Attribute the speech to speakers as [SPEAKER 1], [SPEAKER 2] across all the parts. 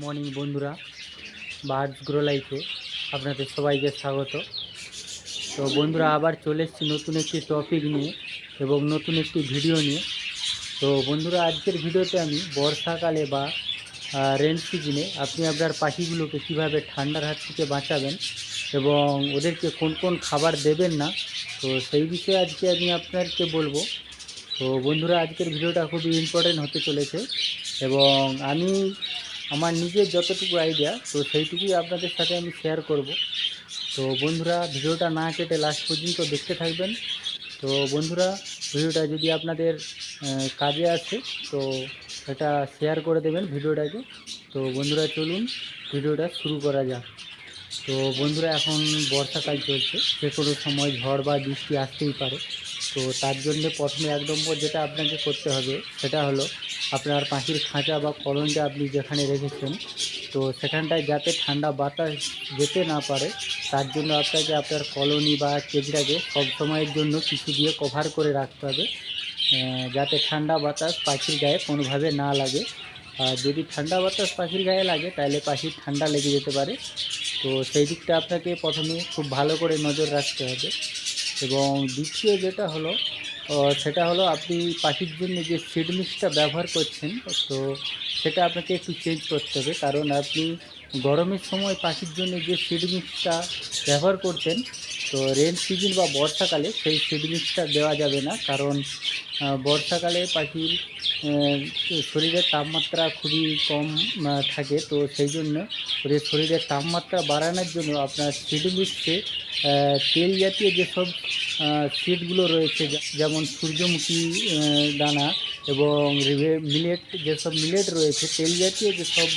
[SPEAKER 1] Morning বন্ধুরা, birds grow লাইফে আপনাদের সবাইকে স্বাগত। তো বন্ধুরা, আবার চলে এসেছি নতুন একটি টপিক নিয়ে এবং নতুন একটি ভিডিও নিয়ে। তো বন্ধুরা, আজকের ভিডিওতে আমি বর্ষাকালে বা রেন সিজনে আপনি আপনার পাখিগুলোকে কীভাবে ঠান্ডার হাত থেকে বাঁচাবেন এবং ওদেরকে কোন কোন খাবার দেবেন না, তো সেই বিষয়ে আজকে আমি আপনাদেরকে বলবো। তো বন্ধুরা, আজকের ভিডিওটা খুবই ইম্পর্টেন্ট হতে চলেছে এবং আমি আমার নিজের যতটুকু আইডিয়া, তো সেইটুকুই আপনাদের সাথে আমি শেয়ার করব। তো বন্ধুরা, ভিডিওটা না কেটে লাস্ট পর্যন্ত দেখতে থাকবেন। তো বন্ধুরা, ভিডিওটা যদি আপনাদের কাজে আসে তো এটা শেয়ার করে দেবেন ভিডিওটাকে। তো বন্ধুরা, চলুন ভিডিওটা শুরু করা যাক। তো বন্ধুরা, এখন বর্ষাকাল চলছে, যে কোনো সময় ঝড় বা বৃষ্টি আসতেই পারে। তো তার জন্য প্রথমে 1 নম্বর যেটা আপনাকে করতে হবে সেটা হলো আপনার পাখির খাঁচা বা কলোনিটা আপনি যেখানে রেখেছেন, তো সেখানটায় যাতে ঠান্ডা বাতাস যেতে না পারে, তার জন্য আপনাকে আপনার কলোনি বা কেজটাকে সব সময়ের জন্য কিছু দিয়ে কভার করে রাখতে হবে, যাতে ঠান্ডা বাতাস পাখির গায়ে কোনোভাবে না লাগে। আর যদি ঠান্ডা বাতাস পাখির গায়ে লাগে তাহলে পাখির ঠান্ডা লেগে যেতে পারে। তো সেই দিকটা আপনাকে প্রথমে খুব ভালো করে নজর রাখতে হবে। এবং দ্বিতীয় যেটা হলো সেটা হলো আপনি পাখির জন্য যে সিড মিক্সটা ব্যবহার করছেন, তো সেটা আপনাকে একটু চেঞ্জ করতে হবে। কারণ আপনি গরমের সময় পাখির জন্য যে সিড মিক্সটা ব্যবহার করতেন, তো রেন সিজন বা বর্ষাকালে সেই সিড মিক্সটা দেওয়া যাবে না। কারণ বর্ষাকালে পাখির শরীরের তাপমাত্রা খুবই কম থাকে। তো সেই জন্য ওদের শরীরের তাপমাত্রা বাড়ানোর জন্য আপনার সিড মিক্সে তেল জাতীয় যেসব সিডগুলো রয়েছে, যেমন সূর্যমুখী দানা এবং যেসব মিলেট রয়েছে, তেল জাতীয় যেসব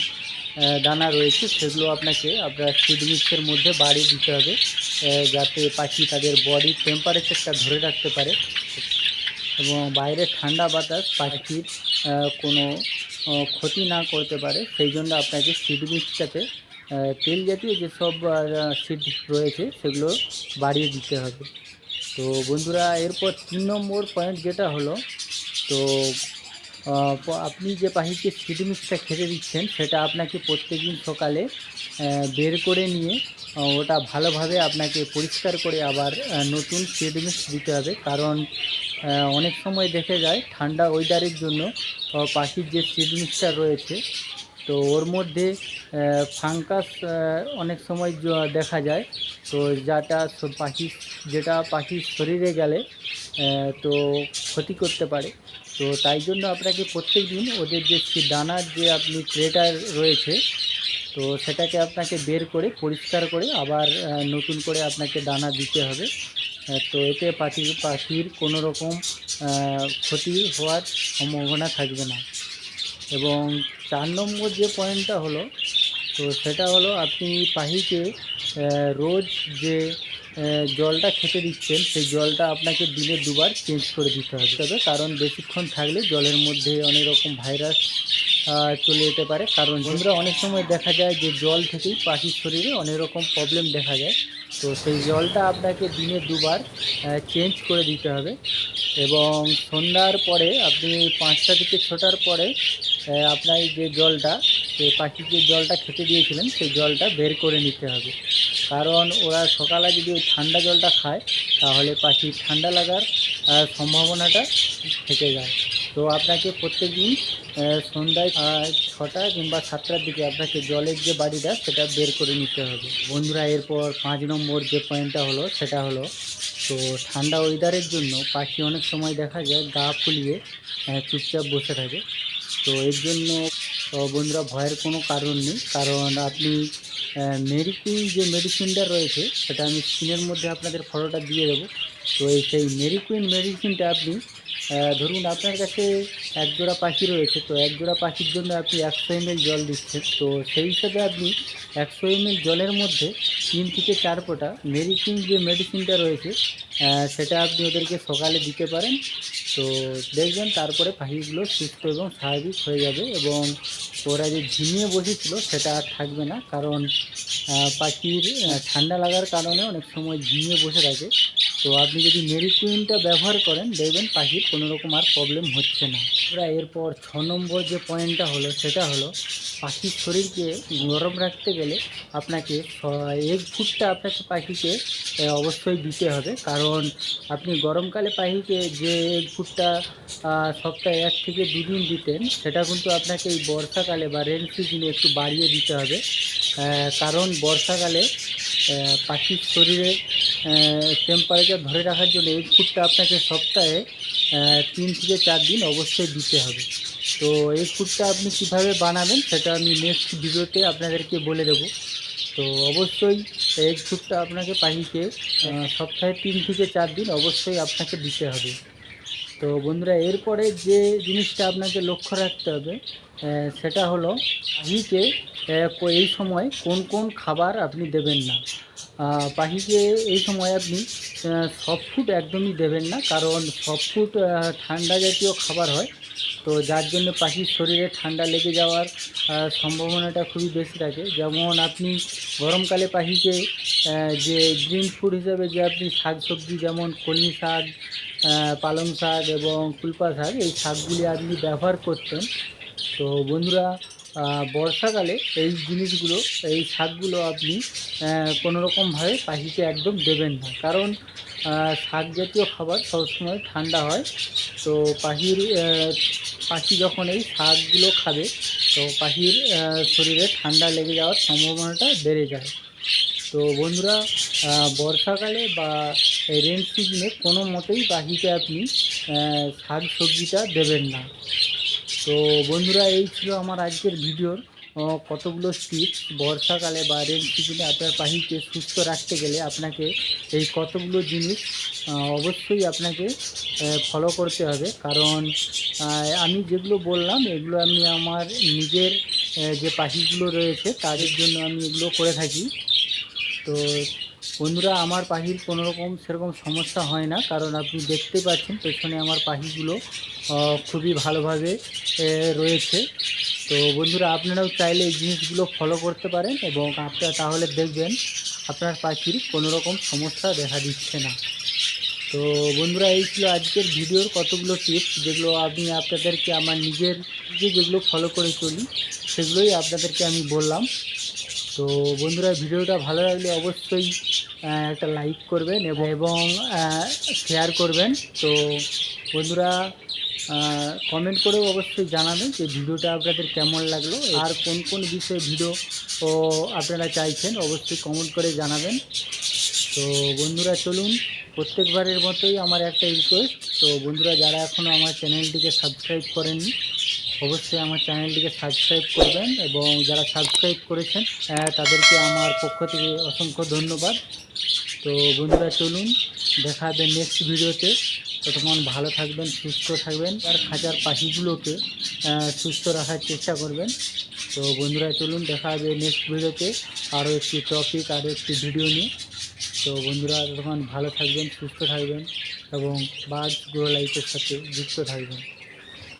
[SPEAKER 1] দানা রয়েছে, সেগুলো আপনাকে আপনার সিড মিক্সের মধ্যে বাড়িয়ে দিতে হবে, যাতে পাখি তাদের বডির টেম্পারেচারটা ধরে রাখতে পারে এবং বাইরে ঠান্ডা বাতাস পাখির কোনো ক্ষতি না করতে পারে। সেই জন্য আপনাকে সিড মিক্সটাতে তেল জাতীয় যেসব সিড রয়েছে সেগুলো বাড়িয়ে দিতে হবে। তো বন্ধুরা, এরপর 3 নম্বর পয়েন্ট যেটা হলো, তো আপনি যে পাখিকে সিড মিক্সটা খেতে দিচ্ছেন সেটা আপনাকে প্রত্যেকদিন সকালে বের করে নিয়ে ওটা ভালোভাবে আপনাকে পরিষ্কার করে আবার নতুন সিড মিক্স দিতে হবে। কারণ অনেক সময় দেখে যায় ঠান্ডা ওয়েদারের জন্য পাখির যে সিড মিক্সটা রয়েছে, তো ওর মধ্যে ফাঙ্গাস অনেক সময় দেখা যায়। তো যেটা পাখির শরীরে গেলে তো ক্ষতি করতে পারে। তো তাই জন্য আপনাকে প্রত্যেক দিন ওদের যে দানার যে আপনি ট্রেটা রয়েছে, তো সেটাকে আপনাকে বের করে পরিষ্কার করে আবার নতুন করে আপনাকে দানা দিতে হবে। তো এতে পাখির কোনো রকম ক্ষতি হওয়ার সম্ভাবনা থাকবে না। এবং 4 নম্বর যে পয়েন্টটা হলো, তো সেটা হলো আপনি পাখিকে রোজ যে জলটা খেতে দিচ্ছেন সেই জলটা আপনাকে দিনে 2 বার চেঞ্জ করে দিতে হবে। কারণ বেশিক্ষণ থাকলে জলের মধ্যে অনেক রকম ভাইরাস চলে যেতে পারে। কারণ বন্ধুরা, অনেক সময় দেখা যায় যে জল থেকেই পাখির শরীরে অনেক রকম প্রবলেম দেখা যায়। তো সেই জলটা আপনাকে দিনে 2 বার চেঞ্জ করে দিতে হবে। এবং সন্ধ্যার পরে আপনি 5টা থেকে 6টার পরে আপনার যে জলটা, পাখির যে জলটা খেতে দিয়েছিলেন সেই জলটা বের করে নিতে হবে। কারণ ওরা সকালে যদি ওই ঠান্ডা জলটা খায় তাহলে পাখির ঠান্ডা লাগার সম্ভাবনাটা থেকে যায়। তো আপনাকে প্রত্যেক দিন সন্ধ্যায় 6টা কিংবা 7টার দিকে আপনাকে জলের যে বাড়িটা সেটা বের করে নিতে হবে। বন্ধুরা, এরপর 5 নম্বর যে পয়েন্টটা হলো সেটা হলো, তো ঠান্ডা ওয়েদারের জন্য পাখি অনেক সময় দেখা যায় গা ফুলিয়ে চুপচাপ বসে থাকে। তো এর জন্য বন্ধুরা ভয়ের কোনো কারণ নেই। কারণ আপনি মেরিকুইন যে মেডিসিনটা রয়েছে সেটা আমি স্ক্রিনের মধ্যে আপনাদের ফটোটা দিয়ে দেবো। তো সেই মেরিকুইন মেডিসিনটা আপনি ধরুন আপনার কাছে 1 জোড়া পাখি রয়েছে, তো 1 জোড়া পাখির জন্য আপনি 100 ml জল দিচ্ছেন। তো সেই হিসাবে আপনি 100 ml জলের মধ্যে 3 থেকে 4 ফোঁটা মেরিকুইন যে মেডিসিনটা রয়েছে সেটা আপনি ওদেরকে সকালে দিতে পারেন। তো দেখবেন তারপরে পাখিগুলো সুস্থ এবং স্বাভাবিক হয়ে যাবে এবং ওরা যে ঝিমিয়ে বসেছিল সেটা আর থাকবে না। কারণ পাখির ঠান্ডা লাগার কারণে অনেক সময় ঝিমিয়ে বসে থাকে। তো আপনি যদি মেরি কুইনটা ব্যবহার করেন দেখবেন পাখির কোনো রকম আর প্রবলেম হচ্ছে না। এরপর 6 নম্বর যে পয়েন্টটা হলো সেটা হলো পাখির শরীরকে গরম রাখতে গেলে আপনাকে এগ ফুডটা আপনাকে পাখিকে অবশ্যই দিতে হবে। কারণ আপনি গরমকালে পাখিকে যে এগ ফুডটা সপ্তাহে 1 থেকে 2 দিন দিতেন সেটা কিন্তু আপনাকে এই বর্ষাকালে বা রেন সিজনে একটু বাড়িয়ে দিতে হবে। কারণ বর্ষাকালে পাখির শরীরে টেম্পারেচার ধরে রাখার জন্য এগ ফুডটা আপনাকে সপ্তাহে 3 থেকে 4 দিন অবশ্যই দিতে হবে। তো এই ফুডটা আপনি কীভাবে বানাবেন সেটা আমি নেক্সট ভিডিওতে আপনাদেরকে বলে দেব। তো অবশ্যই এই ফুডটা আপনাকে পাখিকে সপ্তাহে 3 থেকে 4 দিন অবশ্যই আপনাকে দিতে হবে। তো বন্ধুরা এরপরে যে জিনিসটা আপনাকে লক্ষ্য রাখতে হবে সেটা হলো পাখিকে এই সময় কোন কোন খাবার আপনি দেবেন না। পাখিকে এই সময় আপনি সফট ফুড একদমই দেবেন না, কারণ সফট ফুড ঠান্ডা জাতীয় খাবার হয়। তো যার জন্য পাখির শরীরে ঠান্ডা লেগে যাওয়ার সম্ভাবনাটা খুবই বেশি থাকে। যেমন আপনি গরমকালে পাখিকে যে গ্রিন ফুড হিসাবে যে আপনি শাক সবজি যেমন কলমি শাক, পালং শাক এবং কুলপা শাক, এই শাকগুলি আপনি ব্যবহার করতেন। তো বন্ধুরা বর্ষাকালে এই জিনিসগুলো, এই শাকগুলো আপনি কোনো রকমভাবে পাখিকে একদম দেবেন না, কারণ শাক জাতীয় খাবার সবসময় ঠান্ডা হয়। তো পাখি যখন এই শাকগুলো খাবে তো পাখির শরীরে ঠান্ডা লেগে যাওয়ার সম্ভাবনাটা বেড়ে যায়। তো বন্ধুরা বর্ষাকালে বা রেন সিজনে কোনো মতেই পাখিকে আপনি শাক সবজিটা দেবেন না। তো বন্ধুরা এই ছিল আমার আজকের ভিডিওর কতগুলো টিপস। বর্ষাকালে বা রেন সিজনে আপনার পাখিকে সুস্থ রাখতে গেলে আপনাকে এই কতগুলো জিনিস অবশ্যই আপনাকে ফলো করতে হবে। কারণ আমি যেগুলো বললাম এগুলো আমি আমার নিজের যে পাখিগুলো রয়েছে তাদের জন্য আমি এগুলো করে থাকি। তো বন্ধুরা আমার পাখির কোনো রকম সেরকম সমস্যা হয় না, কারণ আপনি দেখতে পাচ্ছেন পেছনে আমার পাখিগুলো খুবই ভালোভাবে রয়েছে। তো বন্ধুরা আপনারাও চাইলে এই জিনিসগুলো ফলো করতে পারেন এবং আপনারা তাহলে দেখবেন আপনার পাখির কোনো রকম সমস্যা দেখা দিচ্ছে না। তো বন্ধুরা এই ছিল আজকের ভিডিওর কতগুলো টিপস, যেগুলো আমি আপনাদেরকে আমার নিজের যেগুলো ফলো করে চলি সেগুলোই আপনাদেরকে আমি বললাম। তো বন্ধুরা ভিডিওটা ভালো লাগলে অবশ্যই একটা লাইক করবেন এবং শেয়ার করবেন। তো বন্ধুরা কমেন্ট করেও অবশ্যই জানাবেন যে ভিডিওটা আপনাদের কেমন লাগলো, আর কোন কোন বিষয়ে ভিডিও আপনারা চাইছেন অবশ্যই কমেন্ট করে জানাবেন। তো বন্ধুরা চলুন প্রত্যেকবারের মতোই আমার একটা রিকোয়েস্ট, তো বন্ধুরা যারা এখনও আমার চ্যানেলটিকে সাবস্ক্রাইব করেননি অবশ্যই আমার চ্যানেলটিকে সাবস্ক্রাইব করবেন, এবং যারা সাবস্ক্রাইব করেছেন তাদেরকে আমার পক্ষ থেকে অসংখ্য ধন্যবাদ। তো বন্ধুরা চলুন দেখা হবে নেক্সট ভিডিওতে। ততক্ষণ ভালো থাকবেন, সুস্থ থাকবেন, আর খাঁচার পাখিগুলোকে সুস্থ রাখার চেষ্টা করবেন। তো বন্ধুরা চলুন দেখা হবে নেক্সট ভিডিওতে আরও একটি টপিক, আরও একটি ভিডিও নিয়ে। তো বন্ধুরা ততক্ষণ ভালো থাকবেন, সুস্থ থাকবেন এবং বার্ডস গ্রো লাইফের সাথে যুক্ত থাকবেন।